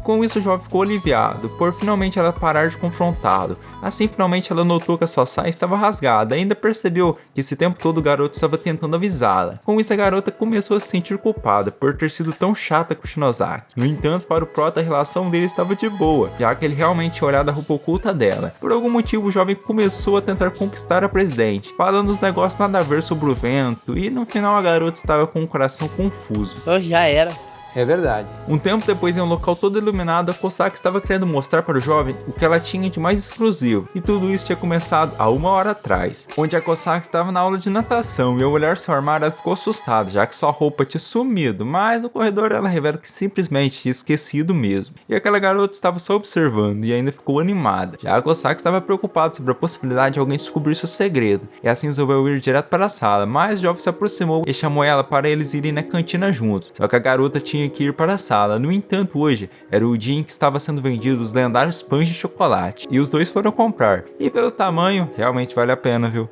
Com isso, o jovem ficou aliviado, por finalmente ela parar de confrontá-lo. Assim, finalmente ela notou que a sua saia estava rasgada e ainda percebeu que esse tempo todo o garoto estava tentando avisá-la. Com isso, a garota começou a se sentir culpada por ter sido tão chata com Shinozaki. No entanto, para o prota, a relação dele estava de boa, já que ele realmente tinha olhado a roupa oculta dela. Por algum motivo, o jovem começou a tentar conquistar a presidente, falando uns negócios nada a ver sobre o vento, e no final a garota estava com o coração confuso. Já era. É verdade. Um tempo depois, em um local todo iluminado, a Kosaki estava querendo mostrar para o jovem o que ela tinha de mais exclusivo, e tudo isso tinha começado há 1 hora atrás, onde a Kosaki estava na aula de natação, e ao olhar seu armário ela ficou assustada, já que sua roupa tinha sumido, mas no corredor ela revela que simplesmente tinha esquecido mesmo, e aquela garota estava só observando e ainda ficou animada. Já a Kosaki estava preocupada sobre a possibilidade de alguém descobrir seu segredo, e assim resolveu ir direto para a sala, mas o jovem se aproximou e chamou ela para eles irem na cantina juntos, só que a garota tinha que ir para a sala. No entanto, hoje era o dia em que estava sendo vendido os lendários pães de chocolate, e os dois foram comprar, e pelo tamanho, realmente vale a pena, viu?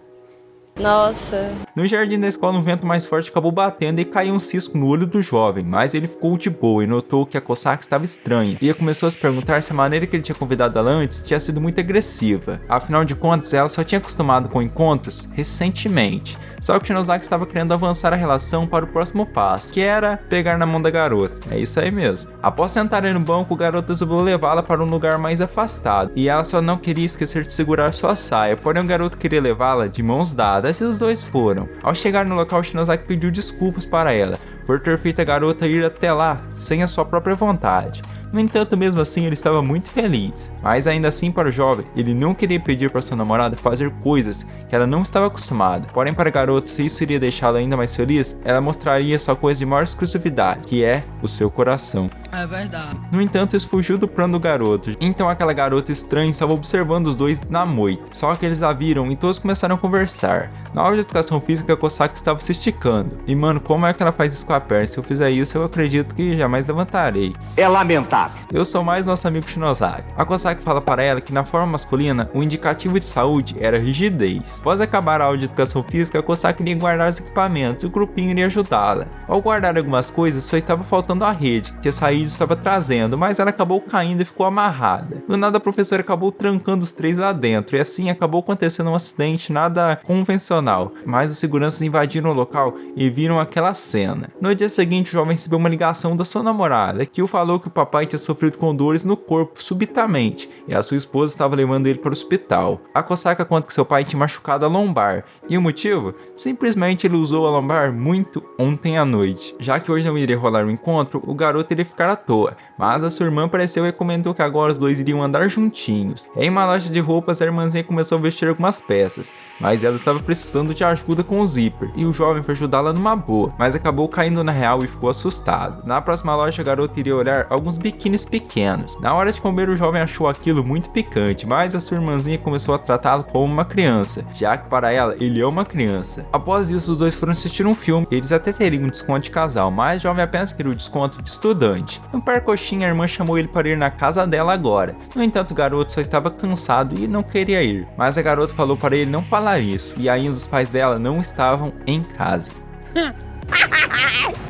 Nossa. No jardim da escola, um vento mais forte acabou batendo e caiu um cisco no olho do jovem, mas ele ficou de boa e notou que a Kosaki estava estranha, e começou a se perguntar se a maneira que ele tinha convidado ela antes tinha sido muito agressiva. Afinal de contas, ela só tinha acostumado com encontros recentemente, só que Shinozaki estava querendo avançar a relação para o próximo passo, que era pegar na mão da garota. É isso aí mesmo. Após sentarem no banco, o garoto resolveu levá-la para um lugar mais afastado, e ela só não queria esquecer de segurar sua saia, porém o garoto queria levá-la de mãos dadas, e os dois foram. Ao chegar no local, Shinozaki pediu desculpas para ela por ter feito a garota ir até lá sem a sua própria vontade. No entanto, mesmo assim, ele estava muito feliz. Mas ainda assim, para o jovem, ele não queria pedir para sua namorada fazer coisas que ela não estava acostumada. Porém, para a garota, se isso iria deixá-la ainda mais feliz, ela mostraria sua coisa de maior exclusividade, que é o seu coração. É verdade. No entanto, isso fugiu do plano do garoto. Então aquela garota estranha estava observando os dois na moita. Só que eles a viram e todos começaram a conversar. Na aula de educação física, a Kosaki estava se esticando. E mano, como é que ela faz isso com a perna? Se eu fizer isso, eu acredito que jamais levantarei. É lamentável. Eu sou mais nosso amigo Shinozaki. A Kosaki fala para ela que na forma masculina, o indicativo de saúde era rigidez. Após acabar a aula de educação física, a Kosaki iria guardar os equipamentos e o grupinho iria ajudá-la. Ao guardar algumas coisas, só estava faltando a rede, que a Saíde estava trazendo, mas ela acabou caindo e ficou amarrada. Do nada, a professora acabou trancando os três lá dentro, e assim acabou acontecendo um acidente nada convencional. Mas os seguranças invadiram o local e viram aquela cena. No dia seguinte, o jovem recebeu uma ligação da sua namorada, que o falou que o papai tinha sofrido com dores no corpo subitamente, e a sua esposa estava levando ele para o hospital. A Kosaka conta que seu pai tinha machucado a lombar, e o motivo? Simplesmente ele usou a lombar muito ontem à noite. Já que hoje não iria rolar o encontro, o garoto iria ficar à toa, mas a sua irmã apareceu e comentou que agora os dois iriam andar juntinhos. Em uma loja de roupas, a irmãzinha começou a vestir algumas peças, mas ela estava precisando de ajuda com o zíper, e o jovem foi ajudá-la numa boa, mas acabou caindo na real e ficou assustado. Na próxima loja, a garota iria olhar alguns biquínis pequenos. Na hora de comer, o jovem achou aquilo muito picante, mas a sua irmãzinha começou a tratá-lo como uma criança, já que para ela, ele é uma criança. Após isso, os dois foram assistir um filme. Eles até teriam um desconto de casal, mas o jovem apenas queria o desconto de estudante. No parcoxinha, a irmã chamou ele para ir na casa dela agora. No entanto, o garoto só estava cansado e não queria ir, mas a garota falou para ele não falar isso, e ainda os pais dela não estavam em casa.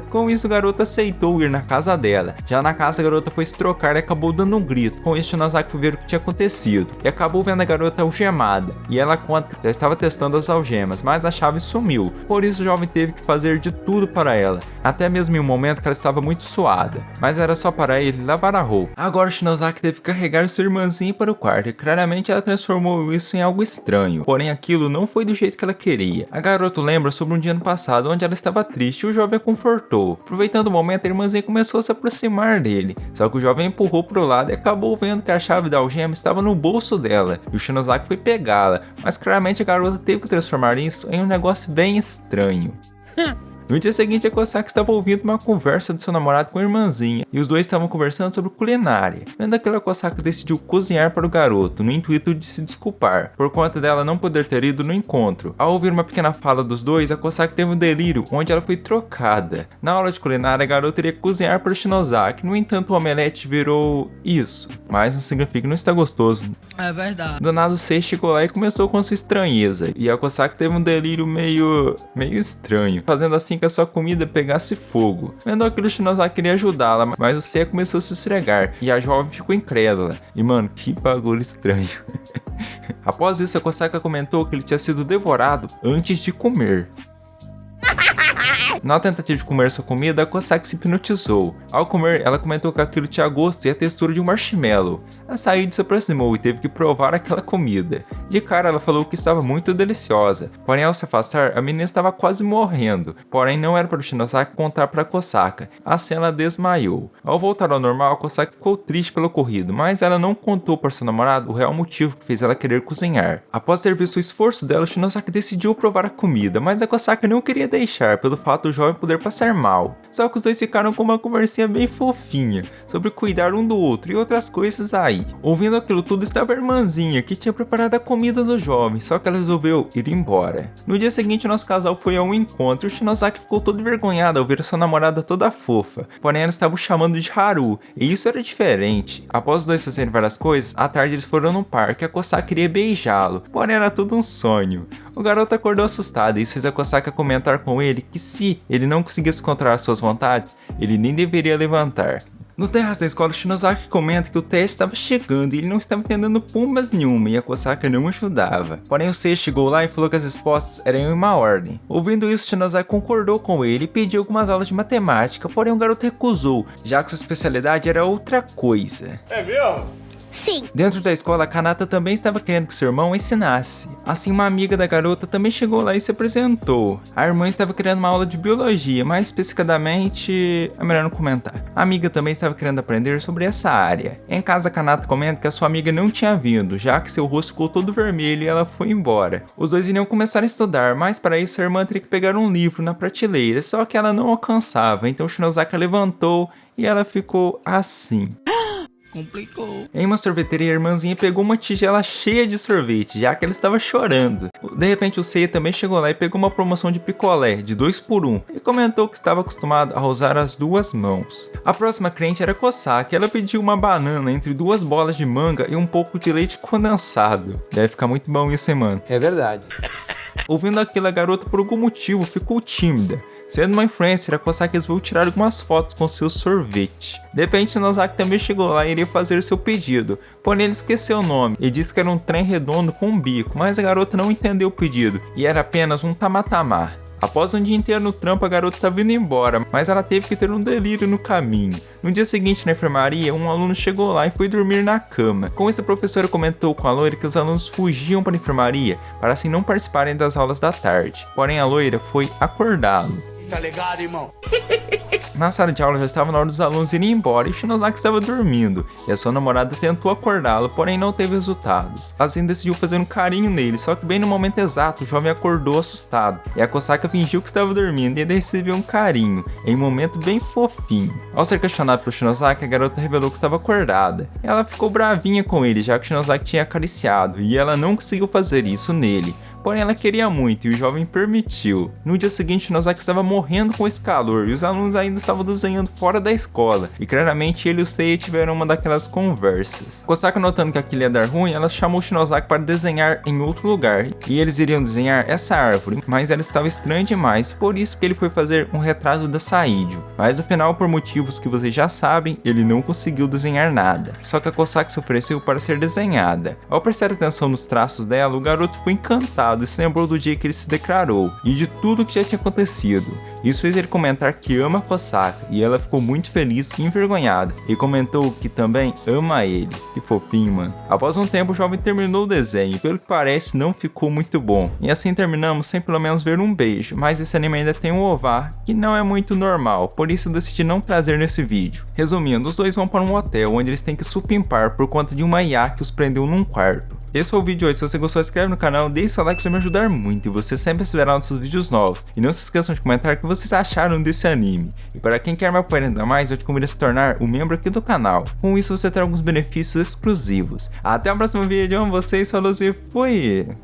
Com isso, o garoto aceitou ir na casa dela. Já na casa, a garota foi se trocar e acabou dando um grito. Com isso, Shinozaki foi ver o que tinha acontecido e acabou vendo a garota algemada. E ela conta que já estava testando as algemas, mas a chave sumiu. Por isso, o jovem teve que fazer de tudo para ela, até mesmo em um momento que ela estava muito suada, mas era só para ele lavar a roupa. Agora, Shinozaki teve que carregar sua irmãzinha para o quarto e claramente ela transformou isso em algo estranho. Porém, aquilo não foi do jeito que ela queria. A garota lembra sobre um dia no passado onde ela estava triste e o jovem a confortou. Aproveitando o momento, a irmãzinha começou a se aproximar dele, só que o jovem empurrou para o lado e acabou vendo que a chave da algema estava no bolso dela, e o Shinozaki foi pegá-la, mas claramente a garota teve que transformar isso em um negócio bem estranho. No dia seguinte, a Kosaki estava ouvindo uma conversa do seu namorado com a irmãzinha, e os dois estavam conversando sobre culinária. Vendo aquilo, a Kosaki decidiu cozinhar para o garoto, no intuito de se desculpar, por conta dela não poder ter ido no encontro. Ao ouvir uma pequena fala dos dois, a Kosaki teve um delírio, onde ela foi trocada. Na aula de culinária, a garota iria cozinhar para o Shinozaki, no entanto o omelete virou isso, mas não significa que não está gostoso. É verdade. Do nada, o Sei chegou lá e começou com sua estranheza, e a Kosaki teve um delírio meio estranho. Fazendo assim, assim que a sua comida pegasse fogo. Vendo aquilo, o Shinozaki queria ajudá-la, mas o Seiya começou a se esfregar e a jovem ficou incrédula. E mano, que bagulho estranho. Após isso, a Kosaka comentou que ele tinha sido devorado antes de comer. Na tentativa de comer sua comida, a Kosaka se hipnotizou. Ao comer, ela comentou que aquilo tinha gosto e a textura de um marshmallow. A Said se aproximou e teve que provar aquela comida. De cara, ela falou que estava muito deliciosa, porém ao se afastar, a menina estava quase morrendo. Porém, não era para o Shinozaki contar para a Kosaka. Assim, ela desmaiou. Ao voltar ao normal, a Kosaka ficou triste pelo ocorrido, mas ela não contou para seu namorado o real motivo que fez ela querer cozinhar. Após ter visto o esforço dela, o Shinozaki decidiu provar a comida, mas a Kosaka não queria deixar, pelo fato do jovem poder passar mal. Só que os dois ficaram com uma conversinha bem fofinha, sobre cuidar um do outro e outras coisas aí. Ouvindo aquilo tudo estava a irmãzinha, que tinha preparado a comida do jovem, só que ela resolveu ir embora. No dia seguinte, nosso casal foi a um encontro e o Shinozaki ficou todo envergonhado ao ver sua namorada toda fofa, porém ela estava o chamando de Haru, e isso era diferente. Após os dois fazerem várias coisas, à tarde eles foram no parque e a Kosaka queria beijá-lo, porém era tudo um sonho. O garoto acordou assustado e isso fez a Kosaka comentar com ele que se ele não conseguisse controlar suas vontades, ele nem deveria levantar. No terraço da escola, o Shinozaki comenta que o teste estava chegando e ele não estava entendendo pumbas nenhuma e a Kosaka não ajudava. Porém, o Seiya chegou lá e falou que as respostas eram em uma ordem. Ouvindo isso, o Shinozaki concordou com ele e pediu algumas aulas de matemática, porém o garoto recusou, já que sua especialidade era outra coisa. É mesmo? Sim. Dentro da escola, a Kanata também estava querendo que seu irmão ensinasse. Assim, uma amiga da garota também chegou lá e se apresentou. A irmã estava querendo uma aula de biologia, mais especificadamente, é melhor não comentar. A amiga também estava querendo aprender sobre essa área. Em casa, a Kanata comenta que a sua amiga não tinha vindo, já que seu rosto ficou todo vermelho e ela foi embora. Os dois iriam começar a estudar, mas para isso a irmã teria que pegar um livro na prateleira, só que ela não alcançava, então o Shinozaki levantou e ela ficou assim. Complicou. Em uma sorveteria, a irmãzinha pegou uma tigela cheia de sorvete, já que ela estava chorando. De repente, o Seiya também chegou lá e pegou uma promoção de picolé, de 2 por 1, e comentou que estava acostumado a usar as duas mãos. A próxima cliente era Kosaka, ela pediu uma banana entre 2 bolas de manga e um pouco de leite condensado. Deve ficar muito bom isso, hein, mano? É verdade. Ouvindo aquilo, a garota por algum motivo ficou tímida. Sendo uma influencer, a Kosaka resolveu tirar algumas fotos com seu sorvete. De repente, Shinozaki também chegou lá e iria fazer seu pedido, porém ele esqueceu o nome e disse que era um trem redondo com um bico, mas a garota não entendeu o pedido e era apenas um tamatama. Após um dia inteiro no trampo, a garota estava indo embora, mas ela teve que ter um delírio no caminho. No dia seguinte, na enfermaria, um aluno chegou lá e foi dormir na cama. Com isso, a professora comentou com a loira que os alunos fugiam para a enfermaria para assim não participarem das aulas da tarde. Porém, a loira foi acordá-lo. Tá ligado, irmão? Na sala de aula já estava na hora dos alunos irem embora e o Shinozaki estava dormindo, e a sua namorada tentou acordá-lo, porém não teve resultados. Assim decidiu fazer um carinho nele, só que bem no momento exato o jovem acordou assustado, e a Kosaka fingiu que estava dormindo e ele recebeu um carinho, em um momento bem fofinho. Ao ser questionado pelo Shinozaki, a garota revelou que estava acordada. Ela ficou bravinha com ele, já que o Shinozaki tinha acariciado, e ela não conseguiu fazer isso nele. Porém, ela queria muito e o jovem permitiu. No dia seguinte, Shinozaki estava morrendo com esse calor e os alunos ainda estavam desenhando fora da escola. E claramente ele e o Seiya tiveram uma daquelas conversas. Kosaka, notando que aquilo ia dar ruim, ela chamou Shinozaki para desenhar em outro lugar. E eles iriam desenhar essa árvore, mas ela estava estranha demais, por isso que ele foi fazer um retrato da Saijo. Mas no final, por motivos que vocês já sabem, ele não conseguiu desenhar nada. Só que a Kosaka se ofereceu para ser desenhada. Ao prestar atenção nos traços dela, o garoto ficou encantado e se lembrou do dia que ele se declarou e de tudo que já tinha acontecido. Isso fez ele comentar que ama a Kosaka e ela ficou muito feliz e envergonhada e comentou que também ama ele. Que fofinho, mano. Após um tempo, o jovem terminou o desenho e pelo que parece não ficou muito bom. E assim terminamos sem pelo menos ver um beijo, mas esse anime ainda tem um OVA que não é muito normal, por isso eu decidi não trazer nesse vídeo. Resumindo, os dois vão para um hotel onde eles têm que supimpar por conta de uma IA que os prendeu num quarto. Esse foi o vídeo de hoje. Se você gostou, se inscreve no canal, deixe seu like, isso vai me ajudar muito e você sempre receberá nossos vídeos novos. E não se esqueçam de comentar o que vocês acharam desse anime. E para quem quer me apoiar ainda mais, eu te convido a se tornar um membro aqui do canal. Com isso você terá alguns benefícios exclusivos. Até o próximo vídeo, amo vocês, falou e fui!